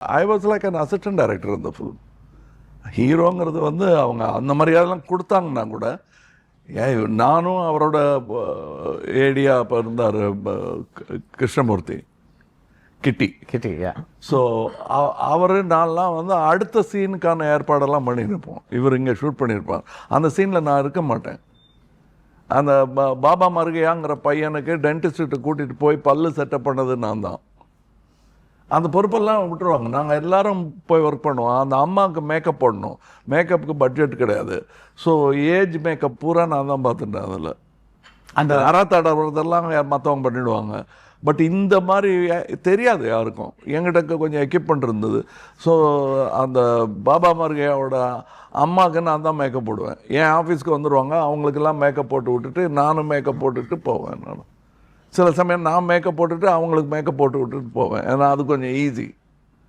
I was like an assistant director இந்த film. ஹீரோங்கிறது வந்து அவங்க அந்த மரியாதைலாம் கொடுத்தாங்கன்னா கூட நானும் அவரோட ஏடியா இப்போ இருந்தார் கிருஷ்ணமூர்த்தி கிட்டி. ஸோ அவர் நான்லாம் வந்து அடுத்த சீனுக்கான ஏற்பாடெல்லாம் பண்ணியிருப்போம். இவர் இங்கே ஷூட் பண்ணியிருப்பார். அந்த சீனில் நான் இருக்க மாட்டேன். அந்த பாபா மருகையாங்கிற பையனுக்கு டென்டிஸ்ட்டு கூட்டிகிட்டு போய் பல்லு செட்டப் பண்ணது நான் தான். அந்த பொறுப்பெல்லாம் விட்டுருவாங்க. நாங்கள் எல்லோரும் போய் ஒர்க் பண்ணுவோம். அந்த அம்மாவுக்கு மேக்கப் போடணும். மேக்கப்புக்கு பட்ஜெட் கிடையாது. ஸோ ஏஜ் மேக்கப் பூரா நான் தான் பார்த்துட்டேன். அதில் அந்த அறத்தடவுறதெல்லாம் மற்றவங்க பண்ணிவிடுவாங்க. பட் இந்த மாதிரி தெரியாது யாருக்கும். என்கிட்ட கொஞ்சம் எக்யூப்மெண்ட் இருந்தது. ஸோ அந்த பாபா மருகையோட அம்மாவுக்கு நான் தான் மேக்கப் போடுவேன். என் ஆஃபீஸ்க்கு வந்துடுவாங்க. அவங்களுக்கெல்லாம் மேக்கப் போட்டு விட்டுட்டு நானும் மேக்கப் போட்டுட்டு போவேன். நான் சில சமயம் நான் மேக்கப் போட்டுட்டு அவங்களுக்கு மேக்கப் போட்டு விட்டுட்டு போவேன். ஏன்னா அது கொஞ்சம் ஈஸி.